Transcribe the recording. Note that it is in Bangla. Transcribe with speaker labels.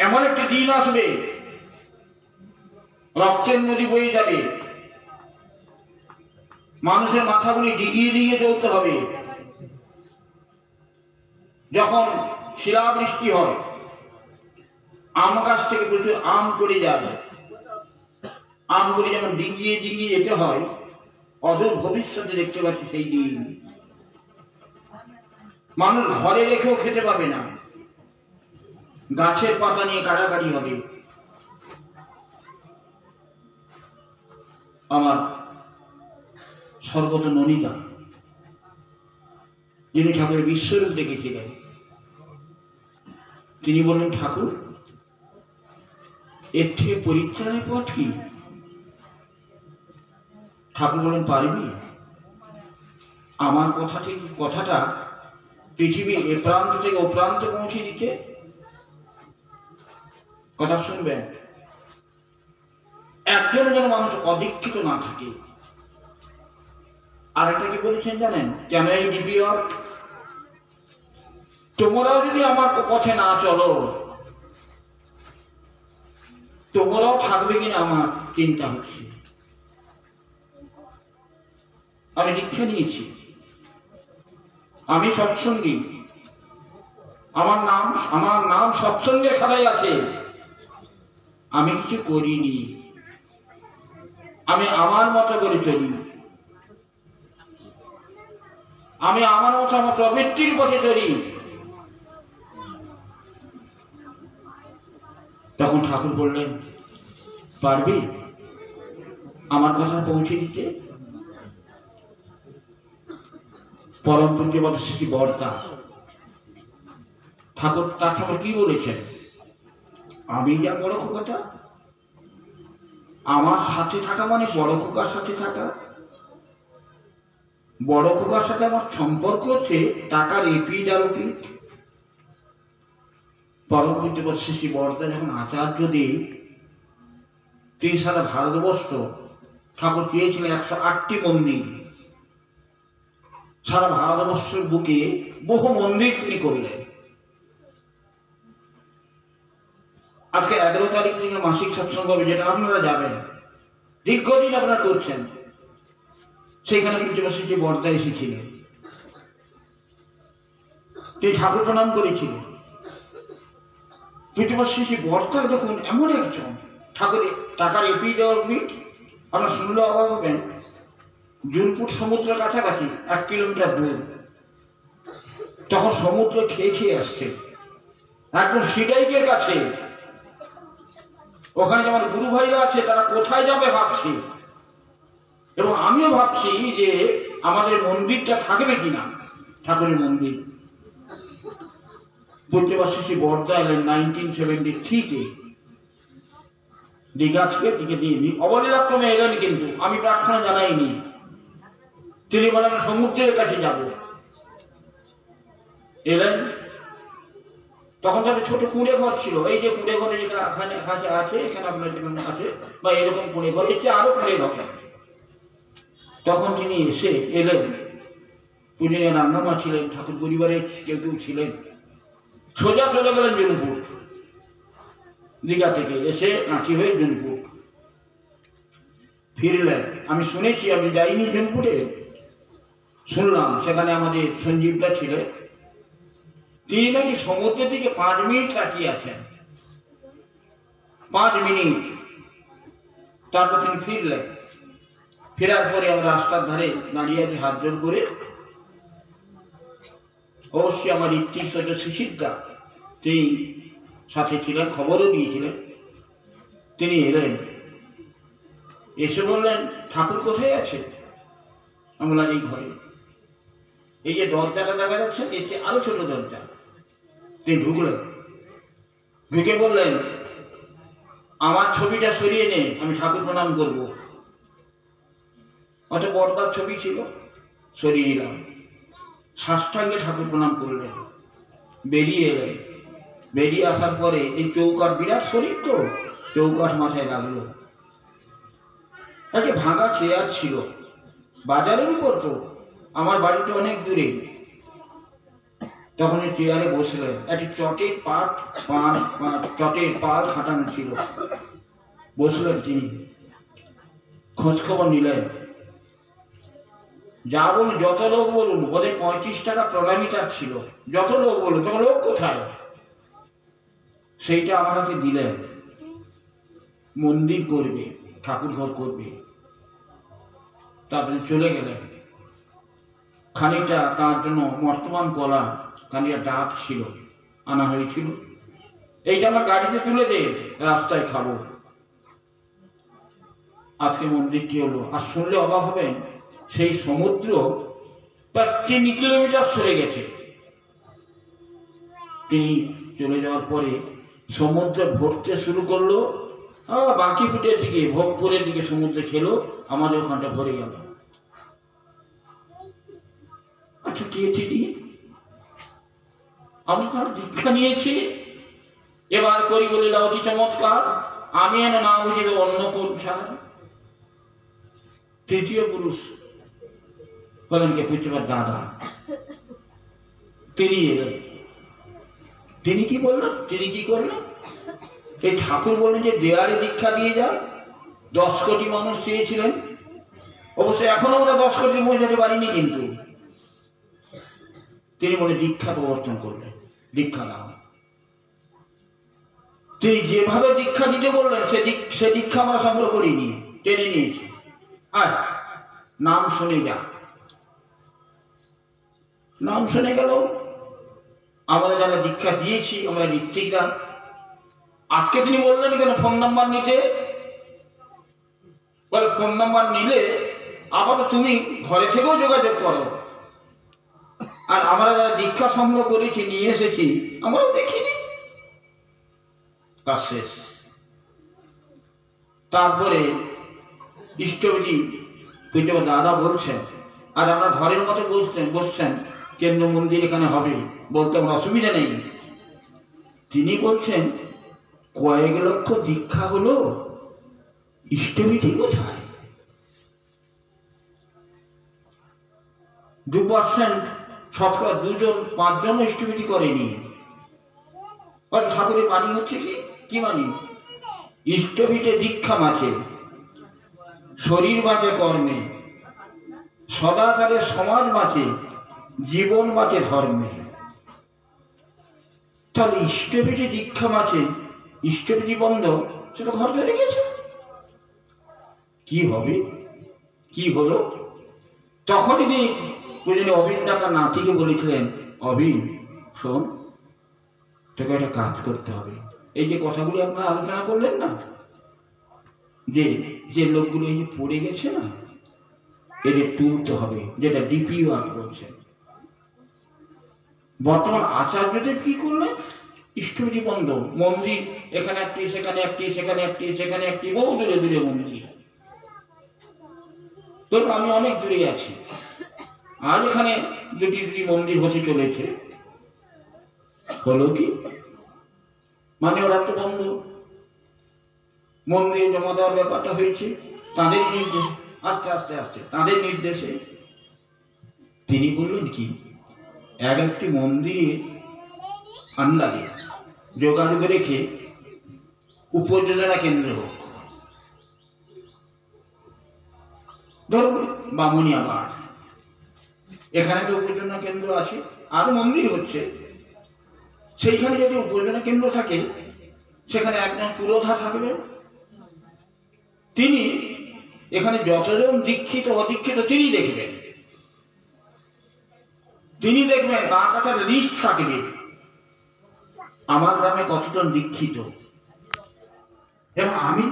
Speaker 1: এমন একটি দিন আসবে, রক্তের নদী বয়ে যাবে, মানুষের মাথাগুলি ডিগিয়ে ডিগিয়ে চলতে হবে। যখন শিলাবৃষ্টি হয়, আম গাছ থেকে প্রচুর আম পড়ে যায়, আমগুলি যেমন ডিঙিয়ে ডিঙিয়ে যেতে হয়, অদূর ভবিষ্যতে দেখতে পাচ্ছি সেই দিন মানুষ ঘরে রেখেও খেতে পাবে না, গাছের পাতা নিয়ে কাড়াকাড়ি হবে। আমার সর্বত ননিতা, যিনি ঠাকুরের বিশ্বরূপ দেখেছিলেন, তিনি বললেন, ঠাকুর, এর থেকে পরিত্রাণের পথ কি? ঠাকুর বলেন, পারবি আমার কথাটা পৃথিবীর এ প্রান্ত থেকে ও প্রান্তে পৌঁছে দিতে? কথা শুনবেন, একজন যেন মানুষ অদীক্ষিত না থাকে। আর একটা কি বলেছেন জানেন? কেন এই ডিপিওর, তোমরাও যদি আমার পথে না চলো, তোমরাও থাকবে কিনা আমার চিন্তা হচ্ছে। আমি দীক্ষা নিয়েছি, আমি সৎসঙ্গী, আমার নাম সৎসঙ্গে খাড়াই আছে, আমি কিছু করিনি, আমি আমার মতো করে চলি, আমি আমার মতো আমার প্রবৃত্তির পথে চলি। তখন ঠাকুর বললেন, পারবি আমার কথা পৌঁছে দিতে? পরম পূজ্যপাদ শ্রী বর্দা ঠাকুর তার সঙ্গে কি বলেছেন? আমি যা বড় খোকাটা, আমার সাথে থাকা মানে বড় খোকার সাথে থাকা। বড় খোকার সাথে আমার সম্পর্ক হচ্ছে টাকার এপিট আর ওপিট। পরম পূজ্যপাদ শ্রী বর্দা যখন আচার্য দেব, তিনি সারা ভারতবর্ষ, ঠাকুর চেয়েছিলেন 108টি মন্দির, সারা ভারতবর্ষের বুকে বহু মন্দির তিনি করলেন। আজকে 11 তারিখ থেকে মাসিক সৎসঙ্গ হবে, যেটা আপনারা যাবেন, দীর্ঘদিন আপনারা করছেন, সেইখানে পূজ্যপাদ শ্রী বর্দা এসেছিলেন, তিনি ঠাকুর প্রণাম করেছিলেন। পূজ্যপাদ শ্রী বর্দা দেখুন এমন একজন, ঠাকুরের টাকার এপিট অরপিট আপনারা শুনলে অবাক হবেন। জুনপুর সমুদ্রের কাছাকাছি 1 কিলোমিটার দূর, তখন সমুদ্র খেয়ে খেয়ে আসছে, একদম সিডাইকের কাছে। ওখানে যেমন গুরু ভাইরা আছে, তারা কোথায় যাবে ভাবছি, এবং আমিও ভাবছি যে আমাদের মন্দিরটা থাকবে কিনা, ঠাকুরের মন্দির। পূজ্যপাদ শ্রী বর্দা এলেন 1973-তে দীঘা থেকে দিকে দিয়ে অবলীলাক্রমে এলেন, কিন্তু আমি প্রার্থনা জানাইনি। তিনি বলেন সমুদ্রের কাছে যাব, এলেন। তখন তাদের ছোট কুঁড়ে ঘর ছিল, এই যে কুঁড়ে ঘরে যেখানে এখানে আছে, এখানে আপনার যেখানে আছে, বা এরকম কুঁড়ে ঘর, এসে আরো কুঁড়ে ঘর। তখন তিনি এলেন, পূজনীয় রান্নামা ছিলেন, ঠাকুর পরিবারের কেউ কেউ ছিলেন, সোজা চলে গেলেন জুনপুর। দীঘা থেকে এসে কাঁচি হয়ে জুনপুর ফিরলেন। আমি শুনেছি, আমি যাইনি জুনপুরে, শুনলাম সেখানে আমাদের সঞ্জীবদা ছিলেন, তিনি নাকি সমুদ্রের দিকে 5 মিনিট তাকিয়ে আছেন, 5 মিনিট। তারপর তিনি ফিরলেন। ফেরার পরে আমরা রাস্তার ধারে দাঁড়িয়ে আছি হাত জোর করে। অবশ্যই আমার ঋত্বিক সুশীলদা তিনি সাথে ছিলেন, খবরও দিয়েছিলেন। তিনি এলেন, এসে বললেন, ঠাকুর কোথায় আছে? আমরা এই ঘরে, এই যে দরজাটা দেখা যাচ্ছে, এর চেয়ে আরো ছোট দরজা। তিনি ঢুকলেন, ঢুকে বললেন, আমার ছবিটা সরিয়ে নে, আমি ঠাকুর প্রণাম করব। অত বর্দার ছবি ছিল, সরিয়ে নিলাম। সাষ্টাঙ্গে ঠাকুর প্রণাম করলেন, বেরিয়ে এলেন। বেরিয়ে আসার পরে এই চৌকাঠ, বিরাট শরীর তো, চৌকাঠ মাথায় লাগলো। একটা ভাঙা চেয়ার ছিল বাজারের উপর, তো আমার বাড়িটা অনেক দূরে। তখন ওই চেয়ারে বসলেন, একটি চটের চটের পাল খাটানো ছিল, বসলেন তিনি, খোঁজ খবর নিলেন। যা বলুন, যত লোক বলুন, ওদের 35 টাকা প্রণামিটার ছিল, যত লোক বলুন, তখন লোক কোথায়, সেইটা আমার হাতে দিলেন। মন্দির করবে, ঠাকুর ঘর করবে। তারপরে চলে গেলেন। খানিকটা তার জন্য বর্তমান কলা, খানিকটা ডাব ছিল, আনা হয়েছিল। এইটা আমার গাড়িতে তুলে দে, রাস্তায় খাবো। আজকে মন্দিরটি হলো। আর শুনলে অবাক হবেন, সেই সমুদ্র প্রায় 3 কিলোমিটার সরে গেছে। তিনি চলে যাওয়ার পরে সমুদ্র ভরতে শুরু করলো। বাঁকিপুটের দিকে, ভোগপুরের দিকে সমুদ্রে খেলো, আমাদের ওখানটা ভরে গেল। আচ্ছা, কে চিনি? আমি তার দীক্ষা নিয়েছি। এবার করি বলিল অতি চমৎকার, আমি এন না বুঝিবে অন্য কোন সার। তৃতীয় পুরুষ বলেন কে? পুত্রপাত দাদা। তিনি এলেন। তিনি কি বললেন? তিনি কি করলেন? এই ঠাকুর বললেন যে দেয়ালে দীক্ষা দিয়ে যান। 10 কোটি মানুষ চেয়েছিলেন, অবশ্যই এখনো আমরা 10 কোটি পৌঁছাতে পারিনি, কিন্তু তিনি বলে দীক্ষা প্রবর্তন করলেন, দীক্ষা দাও। তিনি যেভাবে দীক্ষা দিতে বললেন, সে দীক্ষা আমরা সংগ্রহ করিনি, টেনে নিয়েছি। আর নাম শুনে যা, নাম শুনে গেল। আমরা যারা দীক্ষা দিয়েছি, আমরা ঋত্বিকরা। আজকে তিনি বললেন কেন ফোন নাম্বার নিতে? বলে ফোন নাম্বার নিলে আপাতত তুমি ঘরে থেকেও যোগাযোগ করো। আর আমরা যারা দীক্ষা সংগ্রহ করেছি, নিয়ে এসেছি, আমরাও দেখিনি। কাজ শেষ। তারপরে ইষ্টবিধি পুজো দাদা বলছেন, আর আমরা ঘরের মতো বসছেন, কেন্দ্র মন্দির এখানে হবে, বলতে আমার অসুবিধা নেই। তিনি বলছেন কয়েক লক্ষ দীক্ষা হলো, ইষ্টবিধি কোথায়? 2% শতকরা 2 জন 5 জন ইষ্টবিধি করেনি। ঠাকুরের বাণী হচ্ছে কি বাণী? ইষ্টবিধে দীক্ষা মাঝে, শরীর বাঁচে কর্মে, সদাকালে সমাজ বাঁচে, জীবন বাঁচে ধর্মে। তাহলে ইষ্টবিধি দীক্ষা মাঝে, ইষ্টবিধি বন্ধ, সেটা ঘর চলে গেছে। কি হবে? কি হলো? তখনই তিনি পূজনীয় অবিন দাতার নাতিকে বলেছিলেন, অবিন শোন, তোকে একটা কাজ করতে হবে। এই যে কথাগুলি আপনারা আলোচনা করলেন না, যে লোকগুলো এই যে পড়ে গেছে না, এদের তুলতে হবে, যেটা ডিপি ওয়ার্ক করছে। বর্তমান আচার্যদেব কি করলেন? ইষ্টবিধি বন্ধ, মন্দির এখানে একটি, সেখানে একটি, সেখানে একটি, সেখানে একটি, বহু দূরে দূরে মন্দির। তো আমি অনেক দূরে আছি, আর এখানে দুটি মন্দির হতে চলেছে। হলো কি? মানে ওরা তো বন্ধ, মন্দির জমা দেওয়ার ব্যাপারটা হয়েছে তাদের নির্দেশ, আস্তে আস্তে আস্তে তাদের নির্দেশে। তিনি বললেন কি, একটি মন্দিরের আন্দাজে যোগাযোগ রেখে উপযোজনা কেন্দ্র হোক। ধরুন বামুনিয়াবাদ, এখানে একটা উপযোজনা কেন্দ্র আছে, আর মন্দির হচ্ছে, সেইখানে যদি উপযোজনা কেন্দ্র থাকে, সেখানে একজন পুরোধা থাকবে। তিনি এখানে যতজন দীক্ষিত অদীক্ষিত তিনি দেখবেন, তার কাছে লিস্ট থাকবে, আমার গ্রামে কতজন দীক্ষিত। এবং আমি